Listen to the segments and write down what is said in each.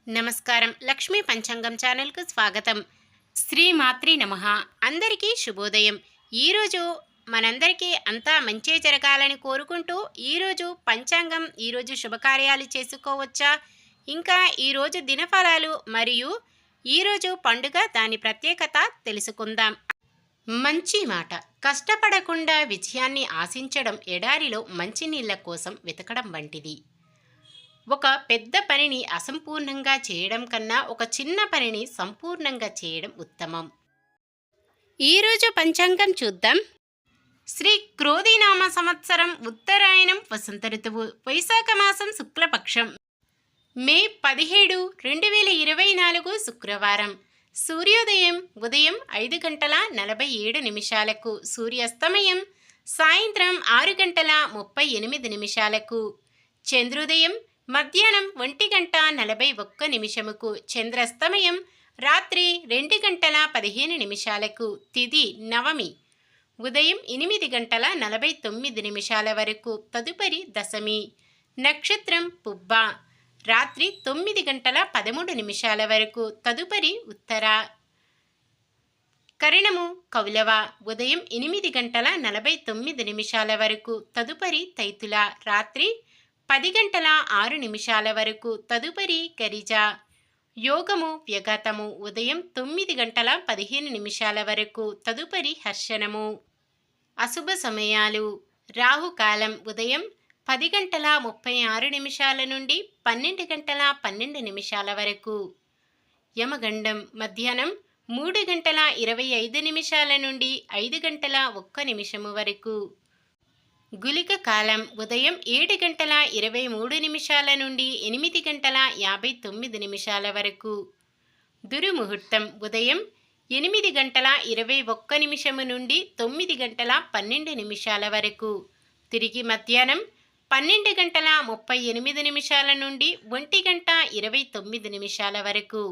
నమస్కారం. లక్ష్మీ పంచాంగం ఛానల్‌కు స్వాగతం. శ్రీమాత్రే నమః. అందరికీ శుభోదయం. ఈరోజు మనందరికీ అంతా మంచే జరగాలని కోరుకుంటూ ఈరోజు పంచాంగం, ఈరోజు శుభకార్యాలు చేసుకోవచ్చా, ఇంకా ఈరోజు దినఫలాలు మరియు ఈరోజు పండుగ దాని ప్రత్యేకత తెలుసుకుందాం. మంచి మాట. కష్టపడకుండా విజయాన్ని ఆశించడం ఎడారిలో మంచినీళ్ళ కోసం వెతకడం వంటిది. ఒక పెద్ద పనిని అసంపూర్ణంగా చేయడం కన్నా ఒక చిన్న పనిని సంపూర్ణంగా చేయడం ఉత్తమం. ఈరోజు పంచాంగం చూద్దాం. శ్రీ క్రోధినామ సంవత్సరం, ఉత్తరాయణం, వసంత ఋతువు, వైశాఖ మాసం, శుక్లపక్షం, మే 17, 2024 శుక్రవారం. సూర్యోదయం ఉదయం 5:47, సూర్యాస్తమయం సాయంత్రం 6:38. చంద్రోదయం మధ్యాహ్నం 1:41, చంద్రాస్తమయం రాత్రి 2:15. తిథి నవమి ఉదయం 8:49 వరకు, తదుపరి దశమి. నక్షత్రం పుబ్బ రాత్రి 9:13 వరకు, తదుపరి ఉత్తర. కరణము కౌలవ ఉదయం 8:49 వరకు, తదుపరి తైతుల రాత్రి 10:06 వరకు, తదుపరి గరిజ. యోగము వ్యగతము ఉదయం 9:15 వరకు, తదుపరి హర్షణము. అశుభ సమయాలు: రాహుకాలం ఉదయం 10:36 నుండి 12:12 వరకు. యమగండం మధ్యాహ్నం 3:25 నుండి 5:01 వరకు. గుళిక కాలం ఉదయం 7:23 నుండి 8:59 వరకు. దుర్ముహూర్తం ఉదయం 8:21 నుండి 9:12 వరకు. తిరిగి మధ్యాహ్నం 12:38 నుండి 1:29 వరకు.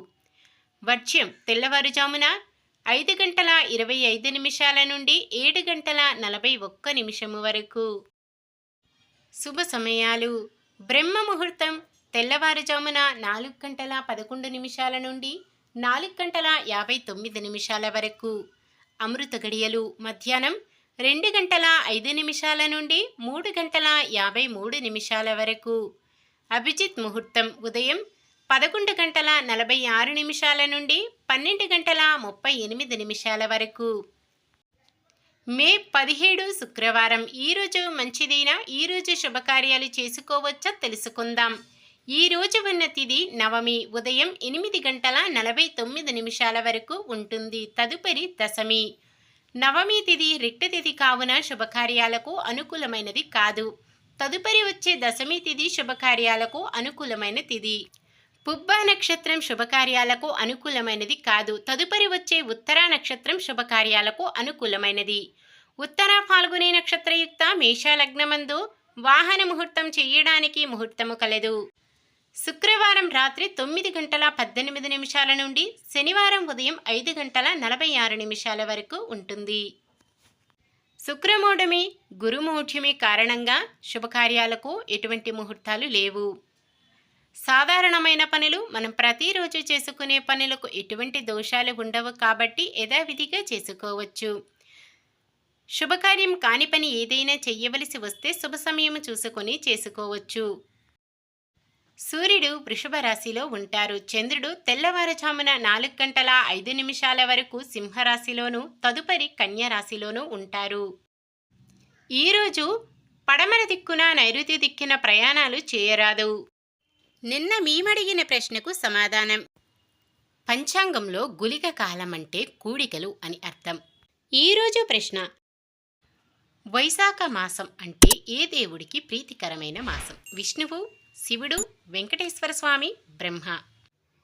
వర్జ్యం తెల్లవారుజామున 5:25 నుండి 7:41 వరకు. శుభ సమయాలు: బ్రహ్మ ముహూర్తం తెల్లవారుజామున 4:11 నుండి 4:59 వరకు. అమృత గడియలు మధ్యాహ్నం 2:05 నుండి 3:53 వరకు. అభిజిత్ ముహూర్తం ఉదయం 11:46 నుండి 12:38 వరకు. మే 17 శుక్రవారం. ఈరోజు మంచిదైన ఈరోజు శుభకార్యాలు చేసుకోవచ్చా తెలుసుకుందాం. ఈరోజు ఉన్న తిథి నవమి ఉదయం 8:49 వరకు ఉంటుంది, తదుపరి దశమి. నవమి తిథి రిక్త తిథి కావున శుభకార్యాలకు అనుకూలమైనది కాదు. తదుపరి వచ్చే దశమి తిథి శుభకార్యాలకు అనుకూలమైన తిథి. పుబ్బ నక్షత్రం శుభకార్యాలకు అనుకూలమైనది కాదు. తదుపరి వచ్చే ఉత్తరా నక్షత్రం శుభకార్యాలకు అనుకూలమైనది. ఉత్తర ఫాల్గుని నక్షత్రయుక్త మేషలగ్నమందు వాహన ముహూర్తం చెయ్యడానికి ముహూర్తము కలదు. శుక్రవారం రాత్రి 9:18 నుండి శనివారం ఉదయం 5:46 వరకు ఉంటుంది. శుక్రమూఢమి, గురుమూఢ్యమి కారణంగా శుభకార్యాలకు ఎటువంటి ముహూర్తాలు లేవు. సాధారణమైన పనులు, మనం ప్రతిరోజు చేసుకునే పనులకు ఎటువంటి దోషాలు ఉండవు కాబట్టి యథావిధిగా చేసుకోవచ్చు. శుభకార్యం కాని పని ఏదైనా చెయ్యవలసి వస్తే శుభ సమయం చూసుకొని చేసుకోవచ్చు. సూర్యుడు వృషభ రాశిలో ఉంటారు. చంద్రుడు తెల్లవారుజామున 4:05 వరకు సింహరాశిలోను, తదుపరి కన్యా రాశిలోనూ ఉంటారు. ఈరోజు పడమర దిక్కున, నైరుతి దిక్కున ప్రయాణాలు చేయరాదు. నిన్న మీమడిగిన ప్రశ్నకు సమాధానం. పంచాంగంలో గుళిక కాలం అంటే కూడికలు అని అర్థం. ఈరోజు ప్రశ్న: వైశాఖ మాసం అంటే ఏ దేవుడికి ప్రీతికరమైన మాసం? విష్ణువు, శివుడు, వెంకటేశ్వర స్వామి, బ్రహ్మ?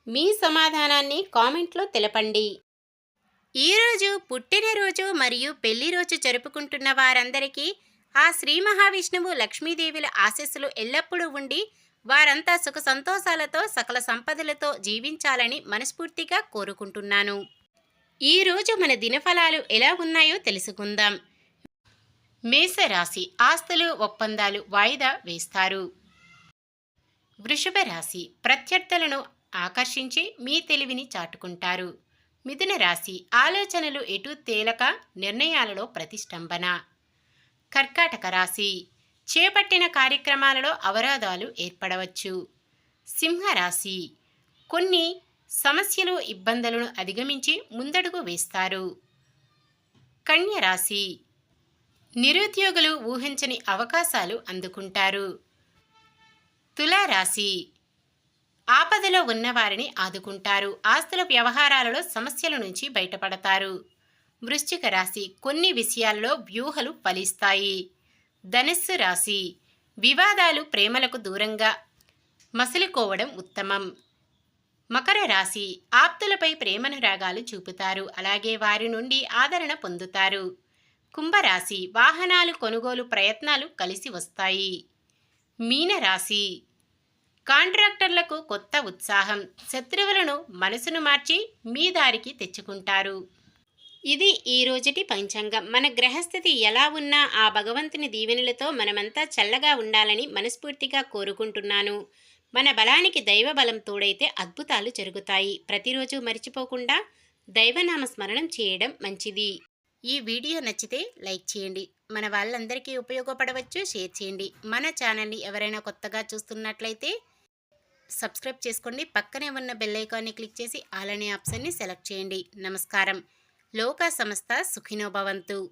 మీ సమాధానాన్ని కామెంట్లో తెలపండి. ఈరోజు పుట్టినరోజు మరియు పెళ్లి రోజు జరుపుకుంటున్న వారందరికీ ఆ శ్రీ మహావిష్ణువు, లక్ష్మీదేవుల ఆశీస్సులు ఎల్లప్పుడూ ఉండి వారంతా సుఖ సంతోషాలతో సకల సంపదలతో జీవించాలని మనస్ఫూర్తిగా కోరుకుంటున్నాను. ఈరోజు మన దినఫలాలు ఎలా ఉన్నాయో తెలుసుకుందాం. మేషరాశి: ఆస్తులు, ఒప్పందాలు వాయిదా వేస్తారు. వృషభ రాశి: ప్రత్యర్థులను ఆకర్షించి మీ తెలివిని చాటుకుంటారు. మిథున రాశి ఆలోచనలు ఎటు తేలక నిర్ణయాలలో ప్రతిష్టంభన. కర్కాటక రాశి చేపట్టిన కార్యక్రమాలలో అవరోధాలు ఏర్పడవచ్చు. సింహరాశి కొన్ని సమస్యలు ఇబ్బందులను అధిగమించి ముందడుగు వేస్తారు. కన్య రాశి నిరుద్యోగులు ఊహించని అవకాశాలు అందుకుంటారు. తులారాశి ఆపదలో ఉన్నవారిని ఆదుకుంటారు. ఆస్తుల వ్యవహారాలలో సమస్యల నుంచి బయటపడతారు. వృశ్చిక రాశి కొన్ని విషయాల్లో వ్యూహాలు ఫలిస్తాయి. ధనుస్సు రాశి వివాదాలు ప్రేమలకు దూరంగా మసులుకోవడం ఉత్తమం. మకర రాశి ఆప్తులపై ప్రేమనురాగాలు చూపుతారు. అలాగే వారి నుండి ఆదరణ పొందుతారు. కుంభరాశి వాహనాలు కొనుగోలు ప్రయత్నాలు కలిసి వస్తాయి. మీనరాశి కాంట్రాక్టర్లకు కొత్త ఉత్సాహం. శత్రువులను మనసును మార్చి మీ దారికి తెచ్చుకుంటారు. ఇది ఈ రోజుటి పంచాంగం. మన గ్రహస్థితి ఎలా ఉన్నా ఆ భగవంతుని దీవెనలతో మనమంతా చల్లగా ఉండాలని మనస్ఫూర్తిగా కోరుకుంటున్నాను. మన బలానికి దైవ బలం తోడైతే అద్భుతాలు జరుగుతాయి. ప్రతిరోజు మర్చిపోకుండా దైవనామ స్మరణం చేయడం మంచిది. ఈ వీడియో నచ్చితే లైక్ చేయండి. మన వాళ్ళందరికీ ఉపయోగపడవచ్చు, షేర్ చేయండి. మన ఛానల్ని ఎవరైనా కొత్తగా చూస్తున్నట్లయితే సబ్స్క్రైబ్ చేసుకోండి. పక్కనే ఉన్న బెల్ ఐకాన్ని క్లిక్ చేసి ఆల్ అనే ఆప్షన్ని సెలెక్ట్ చేయండి. నమస్కారం. లోకా సమస్త సుఖినో భవంతు.